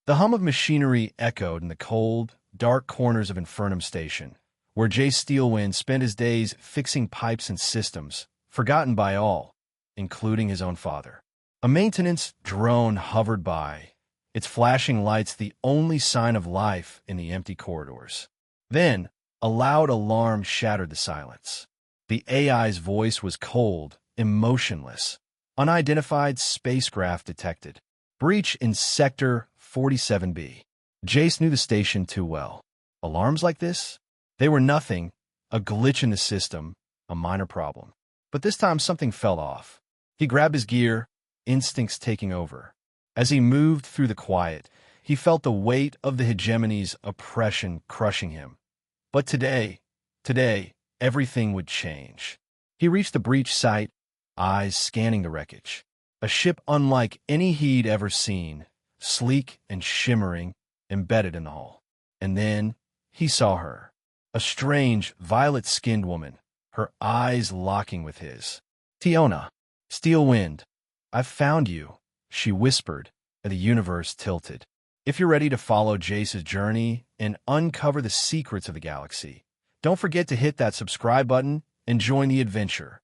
The hum of machinery echoed in the cold, dark corners of Infernum Station, where Jace Steelwind spent his days fixing pipes and systems, forgotten by all, including his own father. A maintenance drone hovered by, its flashing lights the only sign of life in the empty corridors. Then, a loud alarm shattered the silence. The AI's voice was cold, emotionless. Unidentified spacecraft detected. Breach in Sector 47B. Jace knew the station too well. Alarms like this? They were nothing, a glitch in the system, a minor problem. But this time something fell off. He grabbed his gear, instincts taking over. As he moved through the quiet, he felt the weight of the Hegemony's oppression crushing him. But today, everything would change. He reached the breach site, eyes scanning the wreckage. A ship unlike any he'd ever seen, sleek and shimmering, embedded in the hull. And then he saw her. A strange, violet-skinned woman, her eyes locking with his. "Tiona, Steelwind, I've found you," she whispered, and the universe tilted. If you're ready to follow Jace's journey and uncover the secrets of the galaxy, don't forget to hit that subscribe button and join the adventure.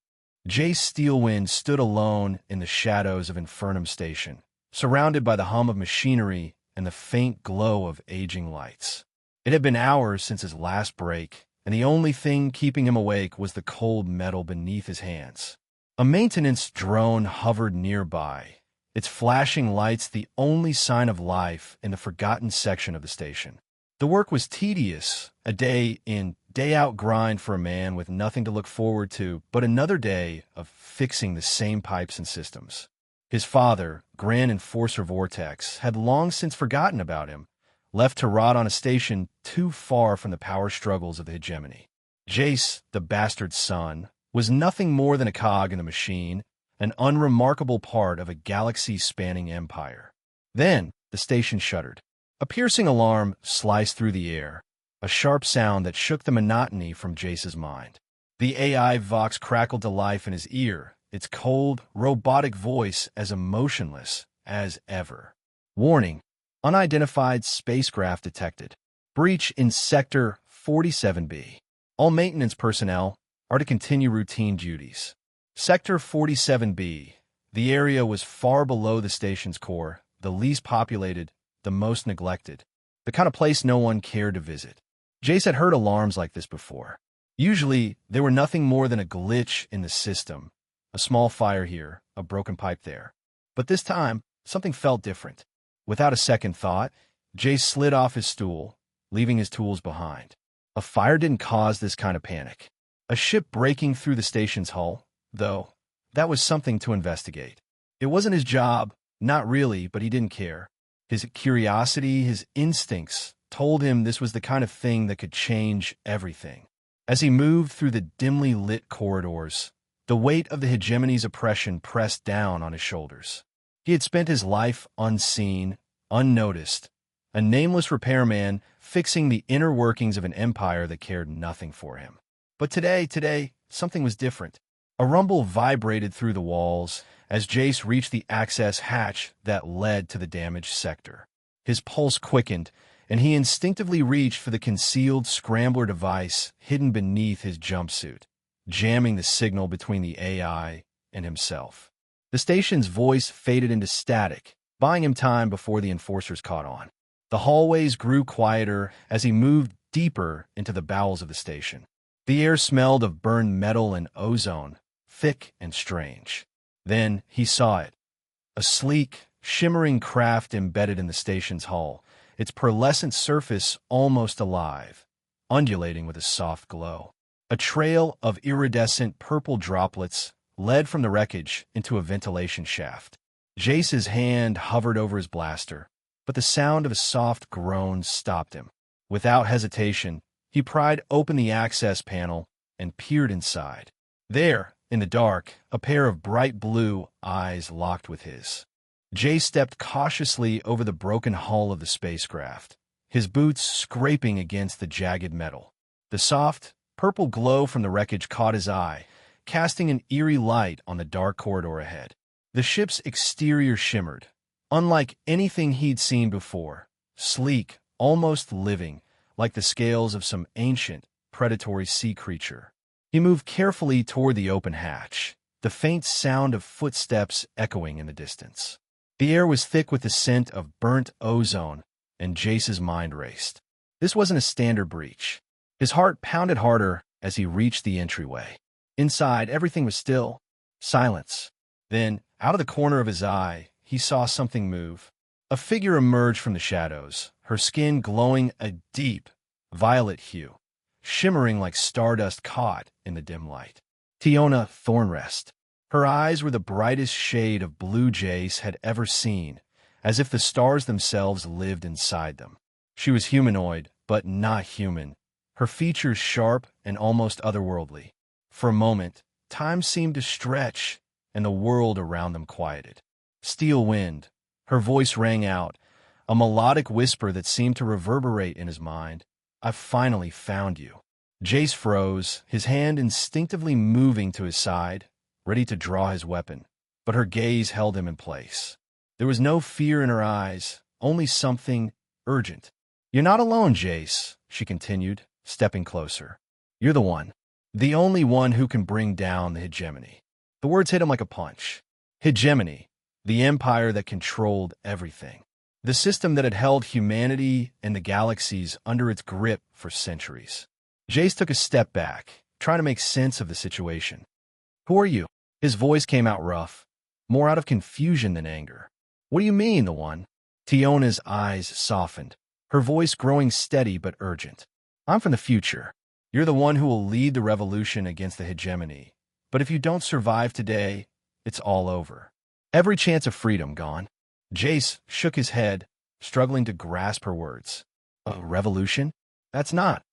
Jace Steelwind stood alone in the shadows of Infernum Station, surrounded by the hum of machinery and the faint glow of aging lights. It had been hours since his last break, and the only thing keeping him awake was the cold metal beneath his hands. A maintenance drone hovered nearby, its flashing lights the only sign of life in the forgotten section of the station. The work was tedious, a day-in, day-out grind for a man with nothing to look forward to but another day of fixing the same pipes and systems. His father, Grand Enforcer Vortex, had long since forgotten about him, left to rot on a station too far from the power struggles of the Hegemony. Jace, the bastard son, was nothing more than a cog in the machine, an unremarkable part of a galaxy-spanning empire. Then the station shuddered. A piercing alarm sliced through the air, a sharp sound that shook the monotony from Jace's mind. The AI Vox crackled to life in his ear, its cold, robotic voice as emotionless as ever. "Warning, unidentified spacecraft detected. Breach in Sector 47B. All maintenance personnel are to continue routine duties." Sector 47B. The area was far below the station's core, the least populated, the most neglected, the kind of place no one cared to visit. Jace had heard alarms like this before. Usually, they were nothing more than a glitch in the system, a small fire here, a broken pipe there. But this time, something felt different. Without a second thought, Jace slid off his stool, leaving his tools behind. A fire didn't cause this kind of panic. A ship breaking through the station's hull, though, that was something to investigate. It wasn't his job, not really, but he didn't care. His curiosity, his instincts, told him this was the kind of thing that could change everything. As he moved through the dimly lit corridors, the weight of the Hegemony's oppression pressed down on his shoulders. He had spent his life unseen, unnoticed, a nameless repairman fixing the inner workings of an empire that cared nothing for him. But today, something was different. A rumble vibrated through the walls as Jace reached the access hatch that led to the damaged sector. His pulse quickened, and he instinctively reached for the concealed scrambler device hidden beneath his jumpsuit, jamming the signal between the AI and himself. The station's voice faded into static, buying him time before the enforcers caught on. The hallways grew quieter as he moved deeper into the bowels of the station. The air smelled of burned metal and ozone, thick and strange. Then he saw it. A sleek, shimmering craft embedded in the station's hull, its pearlescent surface almost alive, undulating with a soft glow. A trail of iridescent purple droplets led from the wreckage into a ventilation shaft. Jace's hand hovered over his blaster, but the sound of a soft groan stopped him. Without hesitation, he pried open the access panel and peered inside. There, in the dark, a pair of bright blue eyes locked with his. Jace stepped cautiously over the broken hull of the spacecraft, his boots scraping against the jagged metal. The soft, purple glow from the wreckage caught his eye, casting an eerie light on the dark corridor ahead. The ship's exterior shimmered, unlike anything he'd seen before, sleek, almost living, like the scales of some ancient, predatory sea creature. He moved carefully toward the open hatch, the faint sound of footsteps echoing in the distance. The air was thick with the scent of burnt ozone, and Jace's mind raced. This wasn't a standard breach. His heart pounded harder as he reached the entryway. Inside, everything was still. Silence. Then, out of the corner of his eye, he saw something move. A figure emerged from the shadows, her skin glowing a deep, violet hue, shimmering like stardust caught in the dim light. Tiona Thornrest. Her eyes were the brightest shade of blue Jace had ever seen, as if the stars themselves lived inside them. She was humanoid, but not human, her features sharp and almost otherworldly. For a moment, time seemed to stretch, and the world around them quieted. Steelwind. Her voice rang out, a melodic whisper that seemed to reverberate in his mind. "I've finally found you." Jace froze, his hand instinctively moving to his side, ready to draw his weapon, but her gaze held him in place. There was no fear in her eyes, only something urgent. "You're not alone, Jace," she continued, stepping closer. "You're the one. The only one who can bring down the Hegemony." The words hit him like a punch. Hegemony, the empire that controlled everything. The system that had held humanity and the galaxies under its grip for centuries. Jace took a step back, trying to make sense of the situation. "Who are you?" His voice came out rough, more out of confusion than anger. "What do you mean, the one?" Tiona's eyes softened, her voice growing steady but urgent. "I'm from the future. You're the one who will lead the revolution against the Hegemony. But if you don't survive today, it's all over. Every chance of freedom gone." Jace shook his head, struggling to grasp her words. "A revolution? That's not.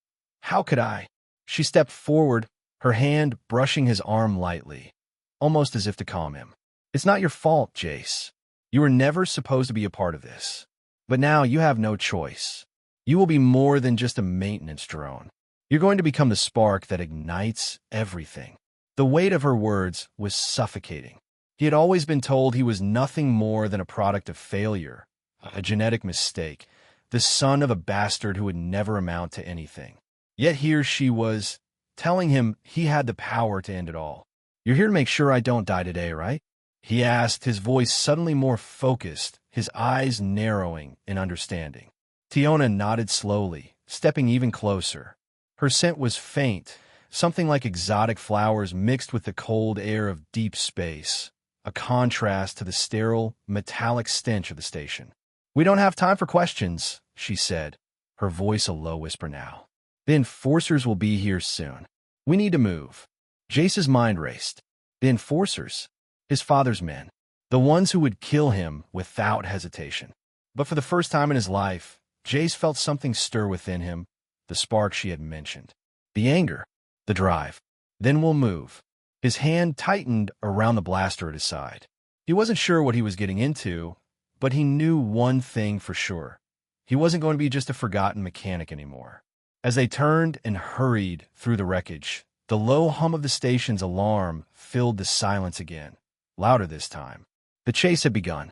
How could I?" She stepped forward, her hand brushing his arm lightly, almost as if to calm him. "It's not your fault, Jace. You were never supposed to be a part of this. But now you have no choice. You will be more than just a maintenance drone. You're going to become the spark that ignites everything." The weight of her words was suffocating. He had always been told he was nothing more than a product of failure, a genetic mistake, the son of a bastard who would never amount to anything. Yet here she was, telling him he had the power to end it all. "You're here to make sure I don't die today, right?" he asked, his voice suddenly more focused, his eyes narrowing in understanding. Tiona nodded slowly, stepping even closer. Her scent was faint, something like exotic flowers mixed with the cold air of deep space, a contrast to the sterile, metallic stench of the station. "We don't have time for questions," she said, her voice a low whisper now. "The enforcers will be here soon. We need to move." Jace's mind raced. The enforcers? His father's men. The ones who would kill him without hesitation. But for the first time in his life, Jace felt something stir within him, the spark she had mentioned. The anger. The drive. "Then we'll move." His hand tightened around the blaster at his side. He wasn't sure what he was getting into, but he knew one thing for sure. He wasn't going to be just a forgotten mechanic anymore. As they turned and hurried through the wreckage, the low hum of the station's alarm filled the silence again, louder this time. The chase had begun.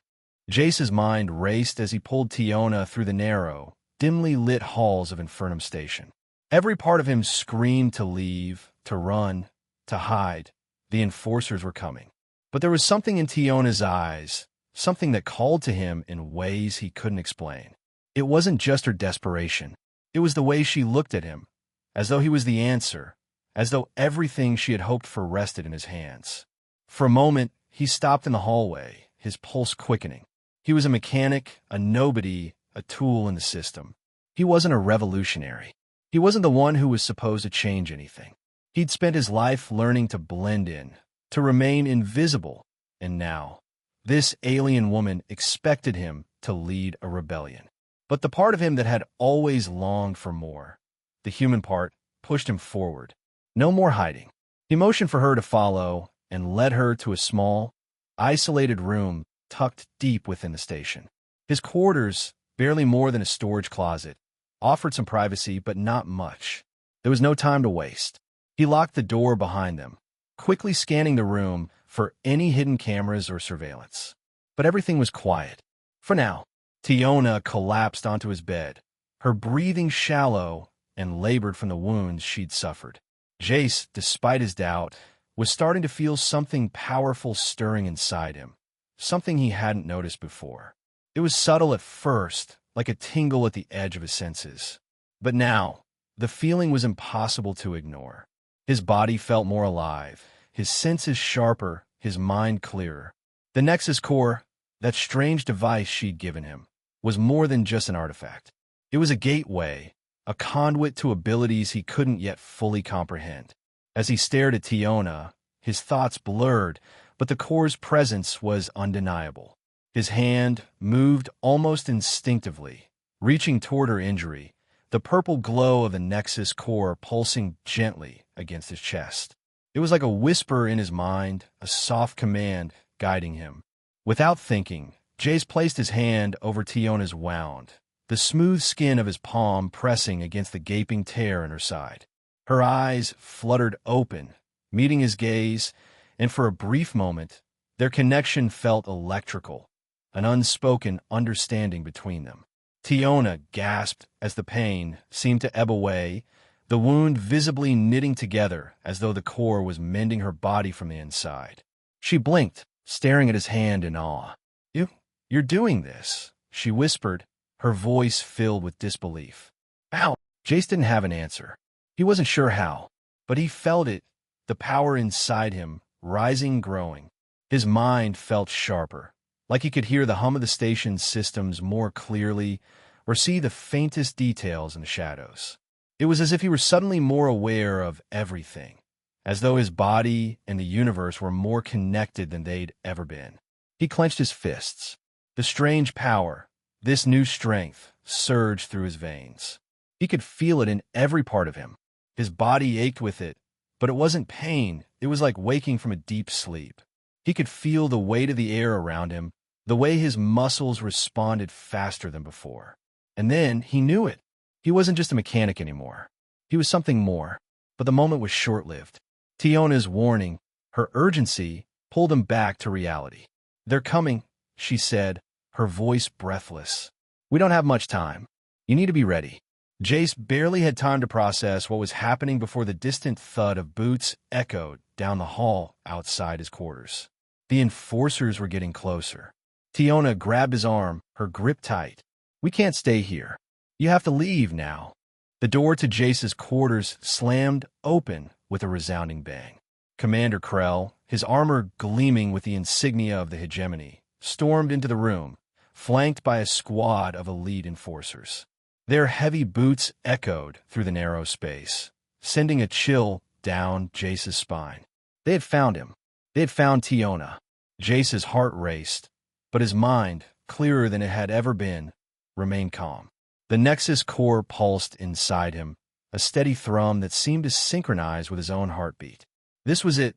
Jace's mind raced as he pulled Tiona through the narrow, dimly lit halls of Infernum Station. Every part of him screamed to leave, to run, to hide. The enforcers were coming. But there was something in Tiona's eyes, something that called to him in ways he couldn't explain. It wasn't just her desperation. It was the way she looked at him, as though he was the answer, as though everything she had hoped for rested in his hands. For a moment, he stopped in the hallway, his pulse quickening. He was a mechanic, a nobody, a tool in the system. He wasn't a revolutionary. He wasn't the one who was supposed to change anything. He'd spent his life learning to blend in, to remain invisible, and now, this alien woman expected him to lead a rebellion. But the part of him that had always longed for more, the human part, pushed him forward. No more hiding. He motioned for her to follow and led her to a small, isolated room tucked deep within the station. His quarters, barely more than a storage closet, offered some privacy, but not much. There was no time to waste. He locked the door behind them, quickly scanning the room for any hidden cameras or surveillance. But everything was quiet. For now. Tiona collapsed onto his bed, her breathing shallow and labored from the wounds she'd suffered. Jace, despite his doubt, was starting to feel something powerful stirring inside him, something he hadn't noticed before. It was subtle at first, like a tingle at the edge of his senses. But now, the feeling was impossible to ignore. His body felt more alive, his senses sharper, his mind clearer. The Nexus Core, that strange device she'd given him, was more than just an artifact. It was a gateway, a conduit to abilities he couldn't yet fully comprehend. As he stared at Tiona, his thoughts blurred, but the core's presence was undeniable. His hand moved almost instinctively, reaching toward her injury, the purple glow of the Nexus Core pulsing gently against his chest. It was like a whisper in his mind, a soft command guiding him. Without thinking, Jace placed his hand over Tiona's wound, the smooth skin of his palm pressing against the gaping tear in her side. Her eyes fluttered open, meeting his gaze, and for a brief moment, their connection felt electrical, an unspoken understanding between them. Tiona gasped as the pain seemed to ebb away, the wound visibly knitting together as though the core was mending her body from the inside. She blinked, staring at his hand in awe. You're doing this," she whispered, her voice filled with disbelief. "Ow!" Jace didn't have an answer. He wasn't sure how, but he felt it, the power inside him, rising, growing. His mind felt sharper, like he could hear the hum of the station's systems more clearly or see the faintest details in the shadows. It was as if he were suddenly more aware of everything, as though his body and the universe were more connected than they'd ever been. He clenched his fists. The strange power, this new strength, surged through his veins. He could feel it in every part of him. His body ached with it, but it wasn't pain. It was like waking from a deep sleep. He could feel the weight of the air around him, the way his muscles responded faster than before. And then he knew it. He wasn't just a mechanic anymore. He was something more. But the moment was short-lived. Tiona's warning, her urgency, pulled him back to reality. "They're coming," she said, her voice breathless. "We don't have much time. You need to be ready." Jace barely had time to process what was happening before the distant thud of boots echoed down the hall outside his quarters. The enforcers were getting closer. Tiona grabbed his arm, her grip tight. "We can't stay here. You have to leave now." The door to Jace's quarters slammed open with a resounding bang. Commander Krell, his armor gleaming with the insignia of the Hegemony, stormed into the room, flanked by a squad of elite enforcers. Their heavy boots echoed through the narrow space, sending a chill down Jace's spine. They had found him. They had found Tiona. Jace's heart raced, but his mind, clearer than it had ever been, remained calm. The Nexus Core pulsed inside him, a steady thrum that seemed to synchronize with his own heartbeat. This was it,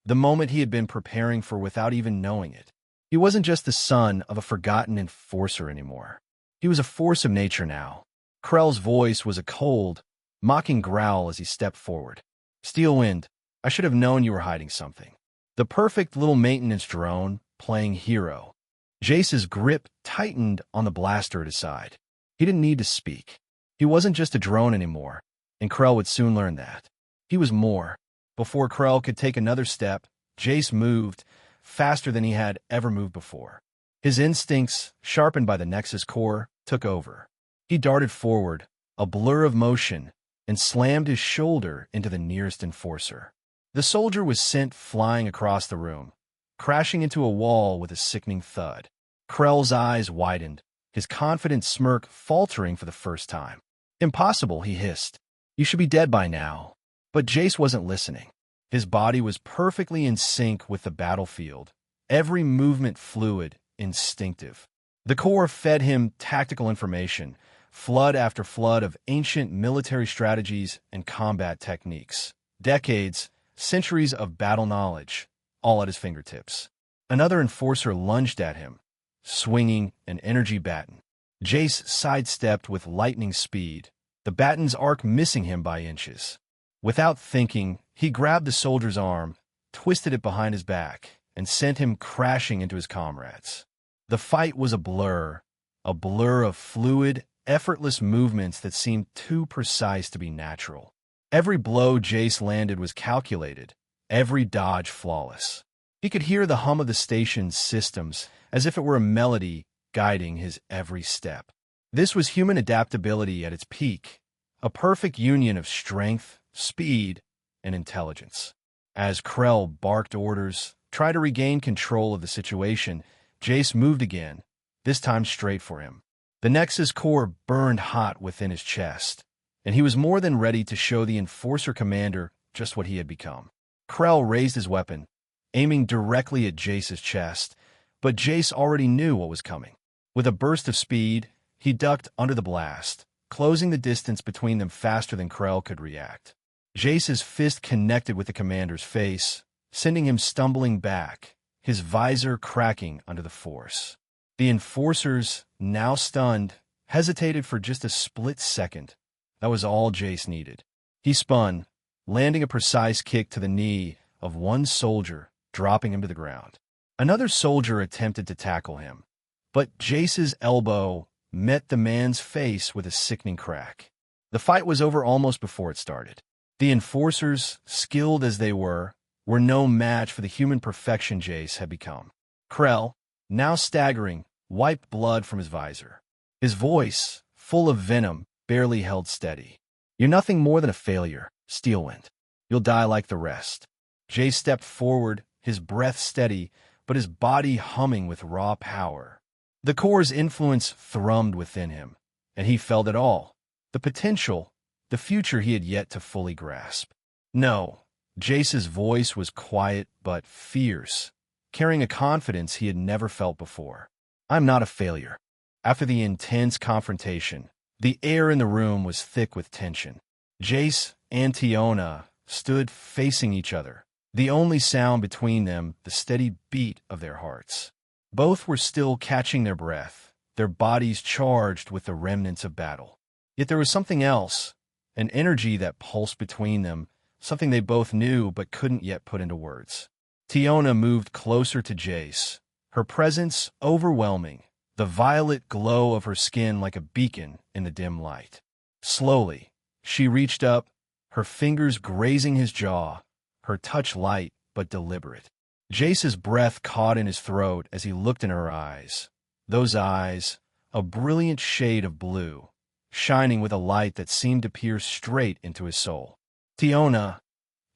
the moment he had been preparing for without even knowing it. He wasn't just the son of a forgotten enforcer anymore. He was a force of nature now. Krell's voice was a cold, mocking growl as he stepped forward. "Steelwind, I should have known you were hiding something." The perfect little maintenance drone, playing hero. Jace's grip tightened on the blaster at his side. He didn't need to speak. He wasn't just a drone anymore, and Krell would soon learn that. He was more. Before Krell could take another step, Jace moved, faster than he had ever moved before. His instincts, sharpened by the Nexus Core, took over. He darted forward, a blur of motion, and slammed his shoulder into the nearest enforcer. The soldier was sent flying across the room, crashing into a wall with a sickening thud. Krell's eyes widened, his confident smirk faltering for the first time. "Impossible," he hissed. "You should be dead by now." But Jace wasn't listening. His body was perfectly in sync with the battlefield, every movement fluid, instinctive. The Core fed him tactical information, flood after flood of ancient military strategies and combat techniques. Decades, centuries of battle knowledge, all at his fingertips. Another enforcer lunged at him, swinging an energy baton. Jace sidestepped with lightning speed, the baton's arc missing him by inches. Without thinking, he grabbed the soldier's arm, twisted it behind his back, and sent him crashing into his comrades. The fight was a blur, a blur of fluid, effortless movements that seemed too precise to be natural. Every blow Jace landed was calculated, every dodge flawless. He could hear the hum of the station's systems as if it were a melody guiding his every step. This was human adaptability at its peak, a perfect union of strength, speed, and intelligence. As Krell barked orders, tried to regain control of the situation, Jace moved again, this time straight for him. The Nexus core burned hot within his chest, and he was more than ready to show the Enforcer Commander just what he had become. Krell raised his weapon, aiming directly at Jace's chest, but Jace already knew what was coming. With a burst of speed, he ducked under the blast, closing the distance between them faster than Krell could react. Jace's fist connected with the commander's face, sending him stumbling back, his visor cracking under the force. The enforcers, now stunned, hesitated for just a split second. That was all Jace needed. He spun, landing a precise kick to the knee of one soldier, dropping him to the ground. Another soldier attempted to tackle him, but Jace's elbow met the man's face with a sickening crack. The fight was over almost before it started. The enforcers, skilled as they were no match for the human perfection Jace had become. Krell, now staggering, wiped blood from his visor. His voice, full of venom, barely held steady. "You're nothing more than a failure, Steelwind. You'll die like the rest." Jace stepped forward, his breath steady, but his body humming with raw power. The core's influence thrummed within him, and he felt it all. The potential, the future he had yet to fully grasp. No, Jace's voice was quiet but fierce, carrying a confidence he had never felt before. "I'm not a failure." After the intense confrontation, the air in the room was thick with tension. Jace and Tiona stood facing each other, the only sound between them the steady beat of their hearts. Both were still catching their breath, their bodies charged with the remnants of battle. Yet there was something else, an energy that pulsed between them, something they both knew but couldn't yet put into words. Tiona moved closer to Jace, her presence overwhelming, the violet glow of her skin like a beacon in the dim light. Slowly, she reached up, her fingers grazing his jaw, her touch light but deliberate. Jace's breath caught in his throat as he looked in her eyes. Those eyes, a brilliant shade of blue, shining with a light that seemed to pierce straight into his soul. "Tiona,"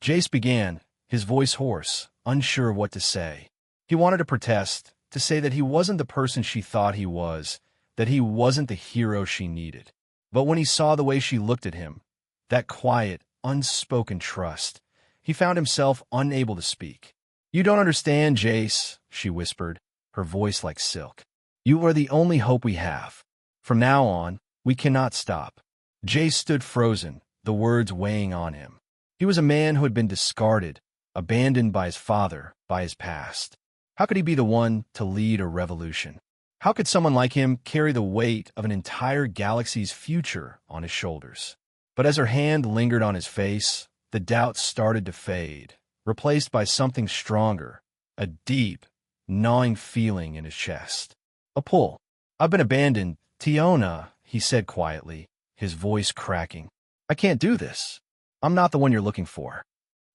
Jace began, his voice hoarse, unsure of what to say. He wanted to protest, to say that he wasn't the person she thought he was, that he wasn't the hero she needed. But when he saw the way she looked at him, that quiet, unspoken trust, he found himself unable to speak. "You don't understand, Jace," she whispered, her voice like silk. "You are the only hope we have. From now on, we cannot stop." Jace stood frozen, the words weighing on him. He was a man who had been discarded, abandoned by his father, by his past. How could he be the one to lead a revolution? How could someone like him carry the weight of an entire galaxy's future on his shoulders? But as her hand lingered on his face, the doubt started to fade, replaced by something stronger, a deep, gnawing feeling in his chest. A pull. "I've been abandoned, Tiona," he said quietly, his voice cracking. "I can't do this. I'm not the one you're looking for."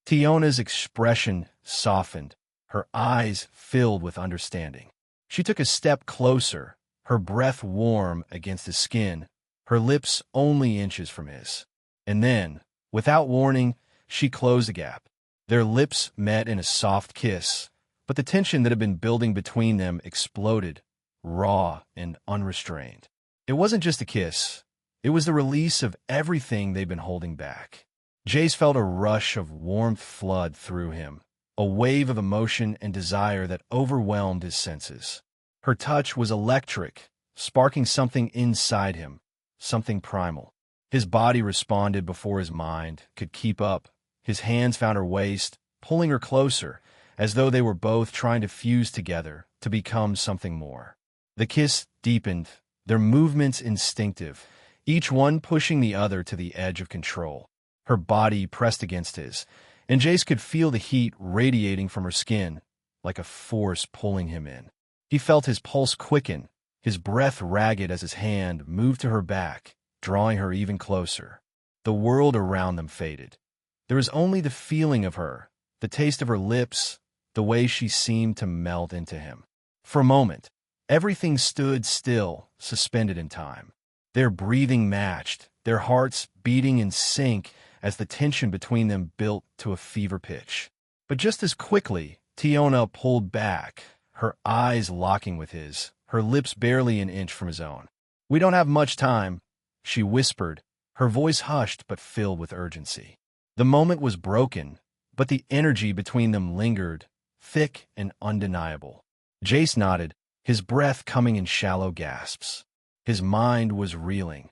Tiona's expression softened, her eyes filled with understanding. She took a step closer, her breath warm against his skin, her lips only inches from his. And then, without warning, she closed the gap. Their lips met in a soft kiss, but the tension that had been building between them exploded, raw and unrestrained. It wasn't just a kiss. It was the release of everything they'd been holding back. Jace felt a rush of warmth flood through him, a wave of emotion and desire that overwhelmed his senses. Her touch was electric, sparking something inside him, something primal. His body responded before his mind could keep up. His hands found her waist, pulling her closer, as though they were both trying to fuse together to become something more. The kiss deepened, their movements instinctive, each one pushing the other to the edge of control. Her body pressed against his, and Jace could feel the heat radiating from her skin, like a force pulling him in. He felt his pulse quicken, his breath ragged as his hand moved to her back, drawing her even closer. The world around them faded. There was only the feeling of her, the taste of her lips, the way she seemed to melt into him. For a moment, everything stood still, suspended in time. Their breathing matched, their hearts beating in sync as the tension between them built to a fever pitch. But just as quickly, Tiona pulled back, her eyes locking with his, her lips barely an inch from his own. "We don't have much time," she whispered, her voice hushed but filled with urgency. The moment was broken, but the energy between them lingered, thick and undeniable. Jace nodded, his breath coming in shallow gasps. His mind was reeling,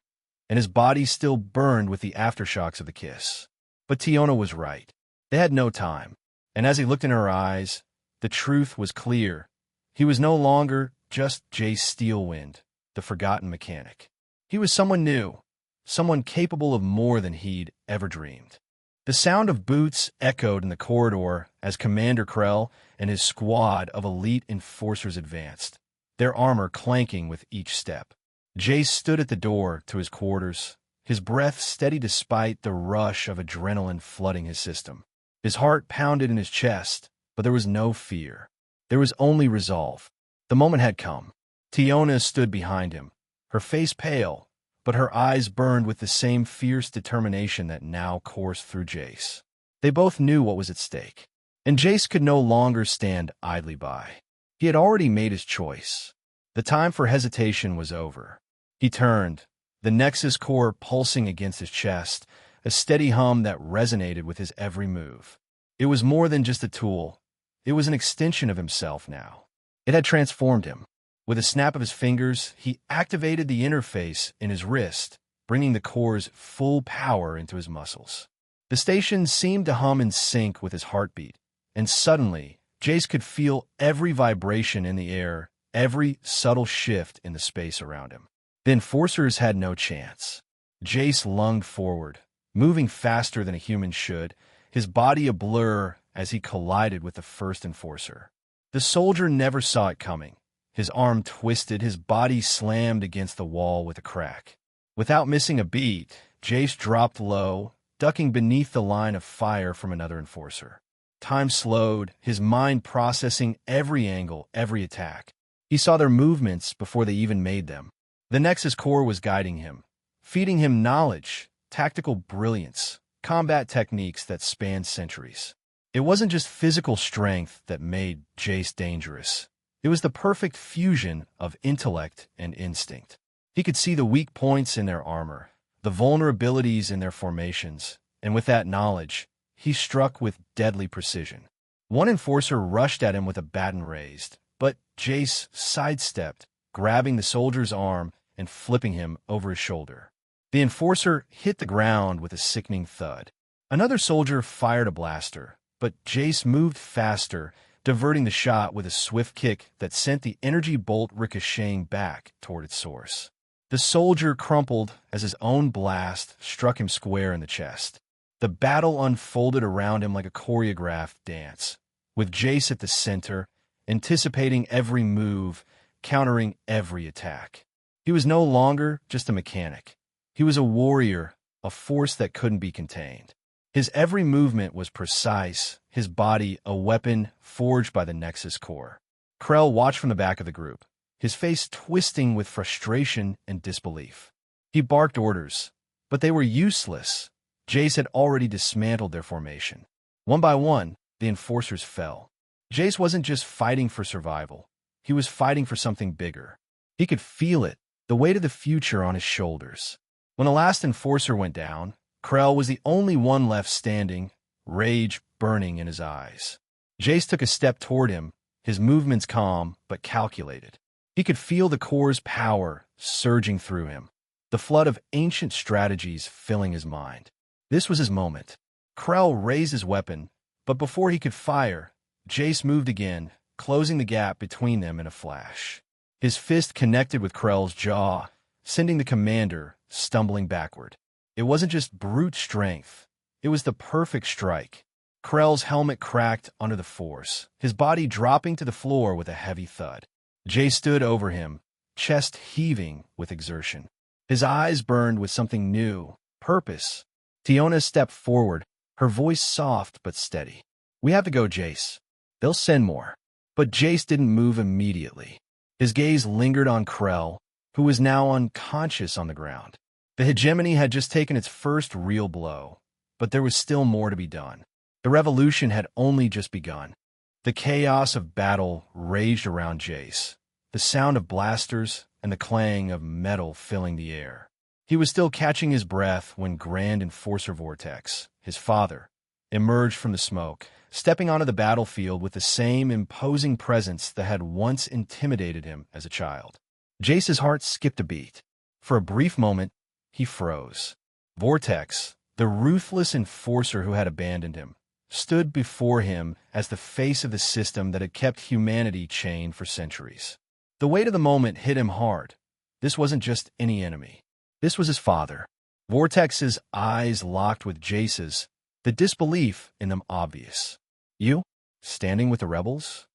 and his body still burned with the aftershocks of the kiss. But Tiona was right. They had no time, and as he looked in her eyes, the truth was clear. He was no longer just Jace Steelwind, the forgotten mechanic. He was someone new, someone capable of more than he'd ever dreamed. The sound of boots echoed in the corridor as Commander Krell and his squad of elite enforcers advanced, their armor clanking with each step. Jace stood at the door to his quarters, his breath steady despite the rush of adrenaline flooding his system. His heart pounded in his chest, but there was no fear. There was only resolve. The moment had come. Tiona stood behind him, her face pale, but her eyes burned with the same fierce determination that now coursed through Jace. They both knew what was at stake, and Jace could no longer stand idly by. He had already made his choice. The time for hesitation was over. He turned, the Nexus core pulsing against his chest, a steady hum that resonated with his every move. It was more than just a tool. It was an extension of himself now. It had transformed him. With a snap of his fingers, he activated the interface in his wrist, bringing the core's full power into his muscles. The station seemed to hum in sync with his heartbeat, and suddenly, Jace could feel every vibration in the air, every subtle shift in the space around him. The enforcers had no chance. Jace lunged forward, moving faster than a human should, his body a blur as he collided with the first enforcer. The soldier never saw it coming. His arm twisted, his body slammed against the wall with a crack. Without missing a beat, Jace dropped low, ducking beneath the line of fire from another enforcer. Time slowed, his mind processing every angle, every attack. He saw their movements before they even made them. The Nexus core was guiding him, feeding him knowledge, tactical brilliance, combat techniques that spanned centuries. It wasn't just physical strength that made Jace dangerous. It was the perfect fusion of intellect and instinct. He could see the weak points in their armor, the vulnerabilities in their formations, and with that knowledge, he struck with deadly precision. One enforcer rushed at him with a baton raised, but Jace sidestepped, grabbing the soldier's arm and flipping him over his shoulder. The enforcer hit the ground with a sickening thud. Another soldier fired a blaster, but Jace moved faster, diverting the shot with a swift kick that sent the energy bolt ricocheting back toward its source. The soldier crumpled as his own blast struck him square in the chest. The battle unfolded around him like a choreographed dance, with Jace at the center, anticipating every move, countering every attack. He was no longer just a mechanic. He was a warrior, a force that couldn't be contained. His every movement was precise, his body a weapon forged by the Nexus core. Krell watched from the back of the group, his face twisting with frustration and disbelief. He barked orders, but they were useless. Jace had already dismantled their formation. One by one, the enforcers fell. Jace wasn't just fighting for survival. He was fighting for something bigger. He could feel it, the weight of the future on his shoulders. When the last enforcer went down, Krell was the only one left standing, rage burning in his eyes. Jace took a step toward him, his movements calm but calculated. He could feel the core's power surging through him, the flood of ancient strategies filling his mind. This was his moment. Krell raised his weapon, but before he could fire, Jace moved again, closing the gap between them in a flash. His fist connected with Krell's jaw, sending the commander stumbling backward. It wasn't just brute strength. It was the perfect strike. Krell's helmet cracked under the force, his body dropping to the floor with a heavy thud. Jace stood over him, chest heaving with exertion. His eyes burned with something new, purpose. Tiona stepped forward, her voice soft but steady. "We have to go, Jace. They'll send more." But Jace didn't move immediately. His gaze lingered on Krell, who was now unconscious on the ground. The hegemony had just taken its first real blow, but there was still more to be done. The revolution had only just begun. The chaos of battle raged around Jace, the sound of blasters and the clang of metal filling the air. He was still catching his breath when Grand Enforcer Vortex, his father, emerged from the smoke, stepping onto the battlefield with the same imposing presence that had once intimidated him as a child. Jace's heart skipped a beat. For a brief moment, he froze. Vortex, the ruthless enforcer who had abandoned him, stood before him as the face of the system that had kept humanity chained for centuries. The weight of the moment hit him hard. This wasn't just any enemy. This was his father. Vortex's eyes locked with Jace's, the disbelief in them obvious. "You? Standing with the rebels?"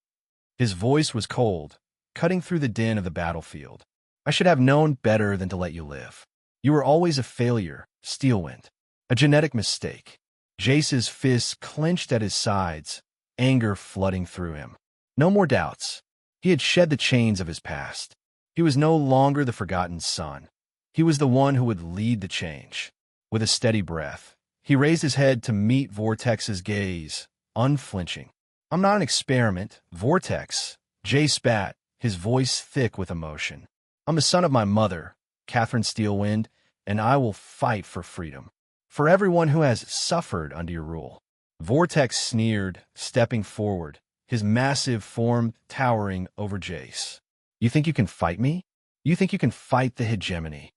His voice was cold, cutting through the din of the battlefield. "I should have known better than to let you live. You were always a failure, Steelwind. A genetic mistake." Jace's fists clenched at his sides, anger flooding through him. No more doubts. He had shed the chains of his past. He was no longer the forgotten son. He was the one who would lead the change. With a steady breath, he raised his head to meet Vortex's gaze, unflinching. "I'm not an experiment, Vortex," Jace spat, his voice thick with emotion. "I'm the son of my mother, Catherine Steelwind, and I will fight for freedom. For everyone who has suffered under your rule." Vortex sneered, stepping forward, his massive form towering over Jace. "You think you can fight me? You think you can fight the hegemony?"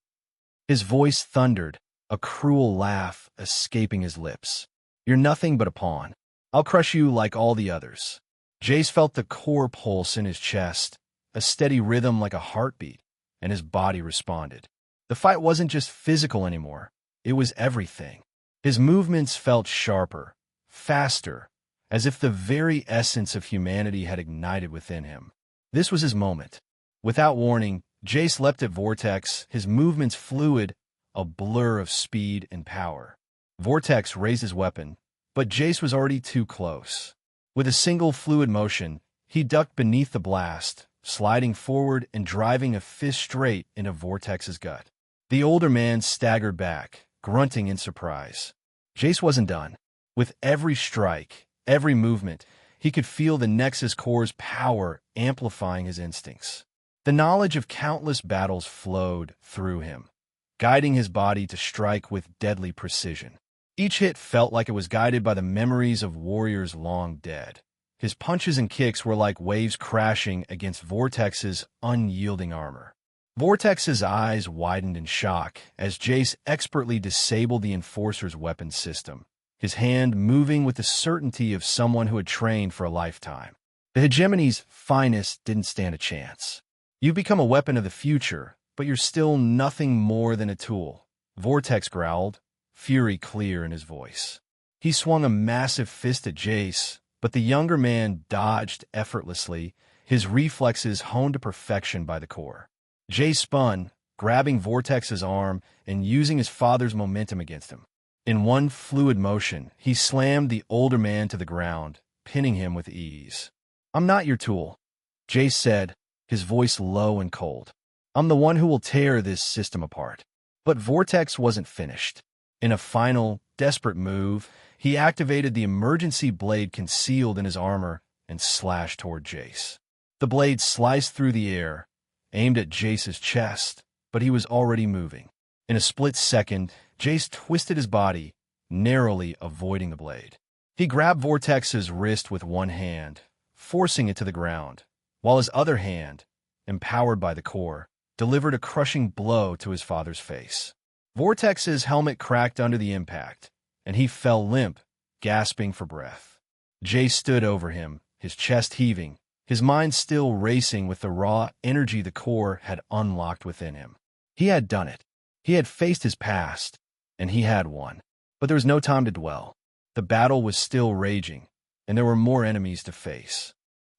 His voice thundered, a cruel laugh escaping his lips. "You're nothing but a pawn. I'll crush you like all the others." Jace felt the core pulse in his chest, a steady rhythm like a heartbeat, and his body responded. The fight wasn't just physical anymore. It was everything. His movements felt sharper, faster, as if the very essence of humanity had ignited within him. This was his moment. Without warning, Jace leapt at Vortex, his movements fluid, a blur of speed and power. Vortex raised his weapon, but Jace was already too close. With a single fluid motion, he ducked beneath the blast, sliding forward and driving a fist straight into Vortex's gut. The older man staggered back, grunting in surprise. Jace wasn't done. With every strike, every movement, he could feel the Nexus Core's power amplifying his instincts. The knowledge of countless battles flowed through him, guiding his body to strike with deadly precision. Each hit felt like it was guided by the memories of warriors long dead. His punches and kicks were like waves crashing against Vortex's unyielding armor. Vortex's eyes widened in shock as Jace expertly disabled the Enforcer's weapon system, his hand moving with the certainty of someone who had trained for a lifetime. The Hegemony's finest didn't stand a chance. "You've become a weapon of the future, but you're still nothing more than a tool," Vortex growled, fury clear in his voice. He swung a massive fist at Jace, but the younger man dodged effortlessly, his reflexes honed to perfection by the core. Jace spun, grabbing Vortex's arm and using his father's momentum against him. In one fluid motion, he slammed the older man to the ground, pinning him with ease. "I'm not your tool," Jace said, his voice low and cold. "I'm the one who will tear this system apart." But Vortex wasn't finished. In a final, desperate move, he activated the emergency blade concealed in his armor and slashed toward Jace. The blade sliced through the air, aimed at Jace's chest, but he was already moving. In a split second, Jace twisted his body, narrowly avoiding the blade. He grabbed Vortex's wrist with one hand, forcing it to the ground, while his other hand, empowered by the core, delivered a crushing blow to his father's face. Vortex's helmet cracked under the impact, and he fell limp, gasping for breath. Jace stood over him, his chest heaving, his mind still racing with the raw energy the core had unlocked within him. He had done it. He had faced his past, and he had won. But there was no time to dwell. The battle was still raging, and there were more enemies to face.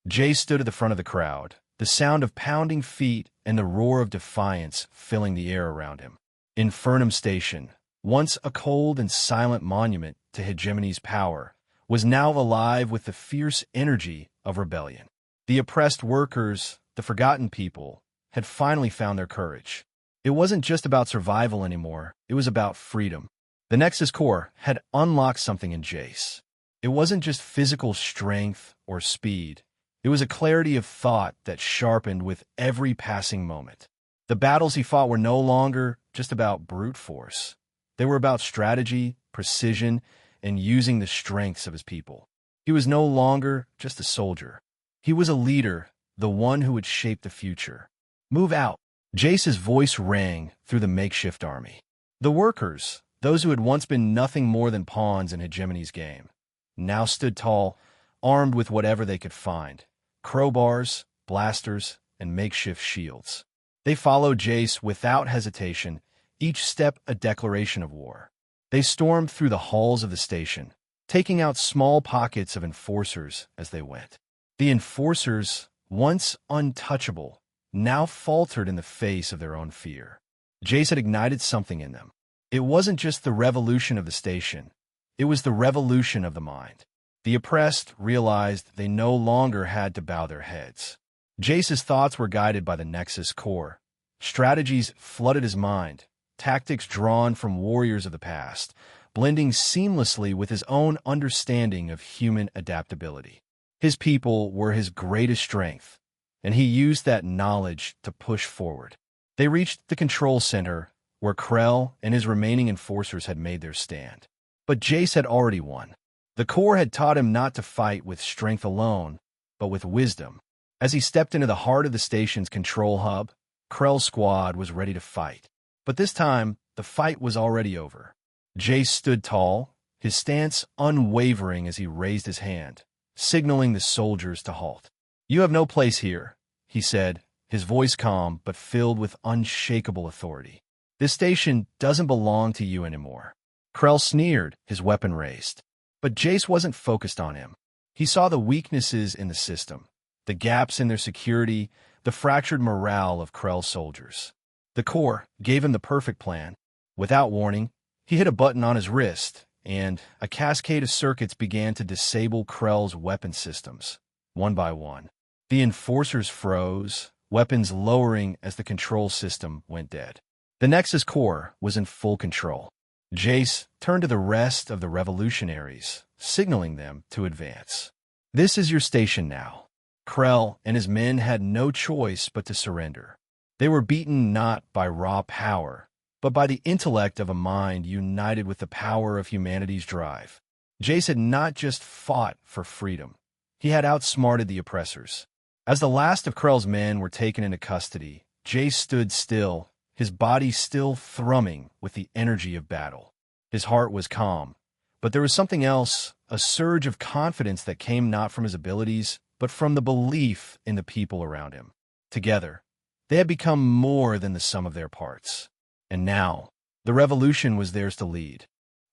Jace stood at the front of the crowd, the sound of pounding feet and the roar of defiance filling the air around him. Infernum Station, once a cold and silent monument to Hegemony's power, was now alive with the fierce energy of rebellion. The oppressed workers, the forgotten people, had finally found their courage. It wasn't just about survival anymore, it was about freedom. The Nexus Core had unlocked something in Jace. It wasn't just physical strength or speed. It was a clarity of thought that sharpened with every passing moment. The battles he fought were no longer just about brute force. They were about strategy, precision, and using the strengths of his people. He was no longer just a soldier. He was a leader, the one who would shape the future. Move out. Jace's voice rang through the makeshift army. The workers, those who had once been nothing more than pawns in Hegemony's game, now stood tall, armed with whatever they could find: crowbars, blasters, and makeshift shields. They followed Jace without hesitation, each step a declaration of war. They stormed through the halls of the station, taking out small pockets of enforcers as they went. The enforcers, once untouchable, now faltered in the face of their own fear. Jace had ignited something in them. It wasn't just the revolution of the station. It was the revolution of the mind. The oppressed realized they no longer had to bow their heads. Jace's thoughts were guided by the Nexus Core. Strategies flooded his mind, tactics drawn from warriors of the past, blending seamlessly with his own understanding of human adaptability. His people were his greatest strength, and he used that knowledge to push forward. They reached the control center, where Krell and his remaining enforcers had made their stand. But Jace had already won. The Core had taught him not to fight with strength alone, but with wisdom. As he stepped into the heart of the station's control hub, Krell's squad was ready to fight. But this time, the fight was already over. Jace stood tall, his stance unwavering as he raised his hand, signaling the soldiers to halt. "You have no place here," he said, his voice calm but filled with unshakable authority. "This station doesn't belong to you anymore." Krell sneered, his weapon raised. But Jace wasn't focused on him. He saw the weaknesses in the system, the gaps in their security, the fractured morale of Krell's soldiers. The Core gave him the perfect plan. Without warning, he hit a button on his wrist, and a cascade of circuits began to disable Krell's weapon systems, one by one. The enforcers froze, weapons lowering as the control system went dead. The Nexus Core was in full control. Jace turned to the rest of the revolutionaries, signaling them to advance. "This is your station now." Krell and his men had no choice but to surrender. They were beaten not by raw power, but by the intellect of a mind united with the power of humanity's drive. Jace had not just fought for freedom. He had outsmarted the oppressors. As the last of Krell's men were taken into custody, Jace stood still, his body still thrumming with the energy of battle. His heart was calm, but there was something else, a surge of confidence that came not from his abilities, but from the belief in the people around him. Together, they had become more than the sum of their parts. And now, the revolution was theirs to lead.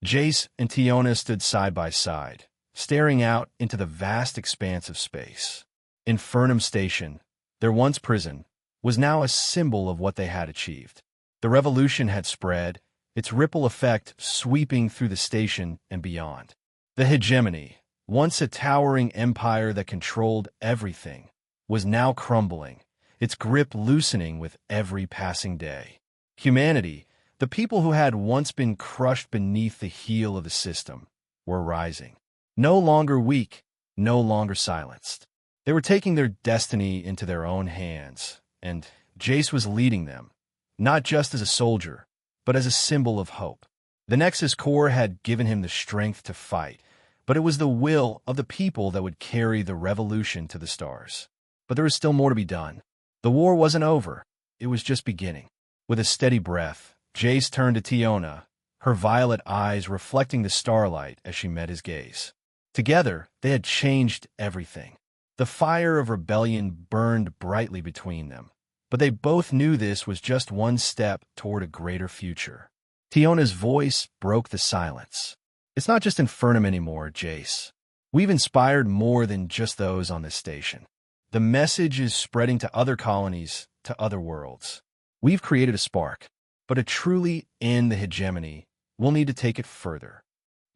Jace and Tiona stood side by side, staring out into the vast expanse of space. Infernum Station, their once prison, was now a symbol of what they had achieved. The revolution had spread, its ripple effect sweeping through the station and beyond. The Hegemony, once a towering empire that controlled everything, was now crumbling, its grip loosening with every passing day. Humanity, the people who had once been crushed beneath the heel of the system, were rising. No longer weak, no longer silenced. They were taking their destiny into their own hands, and Jace was leading them, not just as a soldier, but as a symbol of hope. The Nexus Core had given him the strength to fight, but it was the will of the people that would carry the revolution to the stars. But there was still more to be done. The war wasn't over. It was just beginning. With a steady breath, Jace turned to Tiona, her violet eyes reflecting the starlight as she met his gaze. Together, they had changed everything. The fire of rebellion burned brightly between them, but they both knew this was just one step toward a greater future. Tiona's voice broke the silence. "It's not just Infernum anymore, Jace. We've inspired more than just those on this station. The message is spreading to other colonies, to other worlds. We've created a spark, but to truly end the hegemony, we'll need to take it further.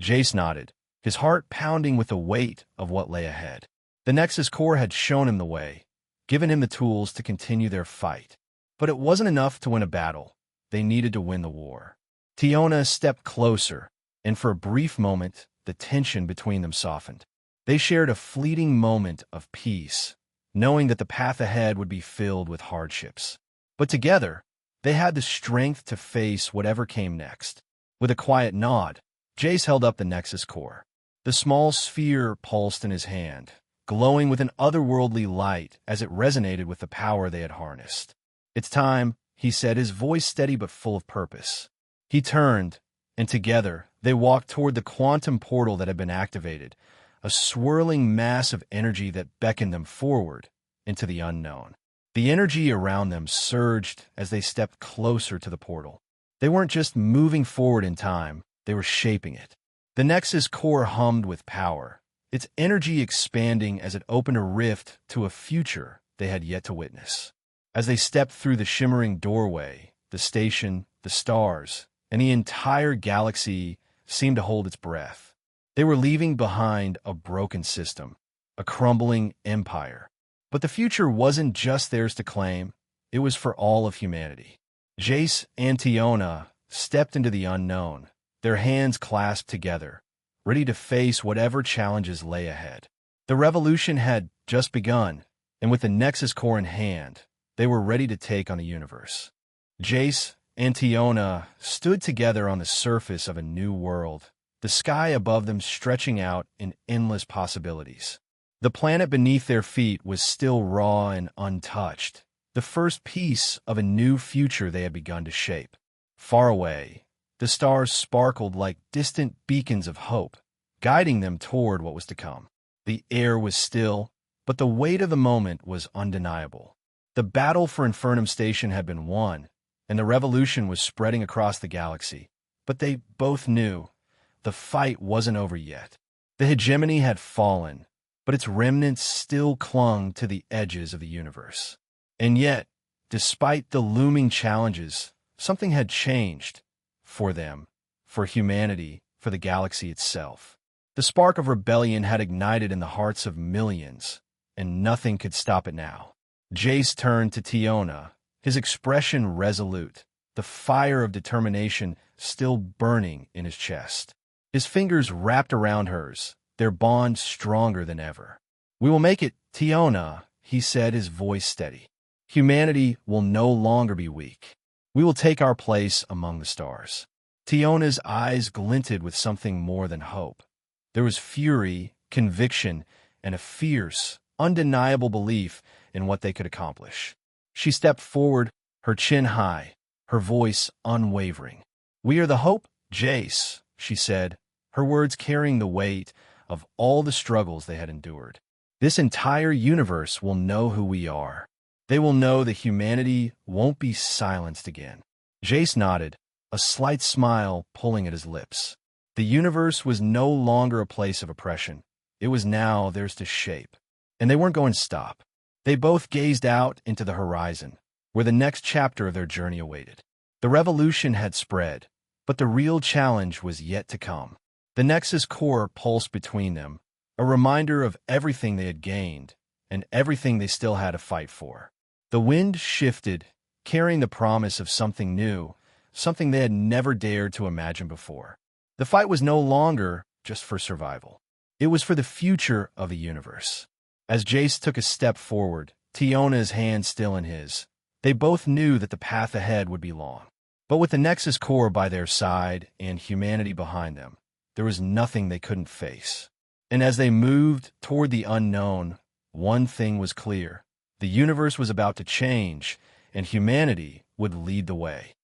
Jace nodded, his heart pounding with the weight of what lay ahead. The Nexus Core had shown him the way, given him the tools to continue their fight. But it wasn't enough to win a battle. They needed to win the war. Tiona stepped closer, and for a brief moment, the tension between them softened. They shared a fleeting moment of peace, knowing that the path ahead would be filled with hardships. But together, they had the strength to face whatever came next. With a quiet nod, Jace held up the Nexus Core. The small sphere pulsed in his hand, glowing with an otherworldly light as it resonated with the power they had harnessed. "It's time," he said, his voice steady but full of purpose. He turned, and together they walked toward the quantum portal that had been activated, a swirling mass of energy that beckoned them forward into the unknown. The energy around them surged as they stepped closer to the portal. They weren't just moving forward in time, they were shaping it. The Nexus Core hummed with power, its energy expanding as it opened a rift to a future they had yet to witness. As they stepped through the shimmering doorway, the station, the stars, and the entire galaxy seemed to hold its breath. They were leaving behind a broken system, a crumbling empire. But the future wasn't just theirs to claim, it was for all of humanity. Jace and Tiona stepped into the unknown, their hands clasped together, ready to face whatever challenges lay ahead. The revolution had just begun, and with the Nexus Core in hand, they were ready to take on the universe. Jace and Tiona stood together on the surface of a new world, the sky above them stretching out in endless possibilities. The planet beneath their feet was still raw and untouched, the first piece of a new future they had begun to shape. Far away, the stars sparkled like distant beacons of hope, guiding them toward what was to come. The air was still, but the weight of the moment was undeniable. The battle for Infernum Station had been won, and the revolution was spreading across the galaxy. But they both knew the fight wasn't over yet. The hegemony had fallen, but its remnants still clung to the edges of the universe. And yet, despite the looming challenges, something had changed for them, for humanity, for the galaxy itself. The spark of rebellion had ignited in the hearts of millions, and nothing could stop it now. Jace turned to Tiona, his expression resolute, the fire of determination still burning in his chest. His fingers wrapped around hers, their bond stronger than ever. "We will make it, Tiona," he said, his voice steady. "Humanity will no longer be weak. We will take our place among the stars." Tiona's eyes glinted with something more than hope. There was fury, conviction, and a fierce, undeniable belief in what they could accomplish. She stepped forward, her chin high, her voice unwavering. "We are the hope, Jace," she said, her words carrying the weight of all the struggles they had endured. "This entire universe will know who we are. They will know that humanity won't be silenced again." Jace nodded, a slight smile pulling at his lips. The universe was no longer a place of oppression. It was now theirs to shape. And they weren't going to stop. They both gazed out into the horizon, where the next chapter of their journey awaited. The revolution had spread, but the real challenge was yet to come. The Nexus Core pulsed between them, a reminder of everything they had gained and everything they still had to fight for. The wind shifted, carrying the promise of something new, something they had never dared to imagine before. The fight was no longer just for survival. It was for the future of the universe. As Jace took a step forward, Tiona's hand still in his, they both knew that the path ahead would be long. But with the Nexus Core by their side and humanity behind them, there was nothing they couldn't face. And as they moved toward the unknown, one thing was clear. The universe was about to change, and humanity would lead the way.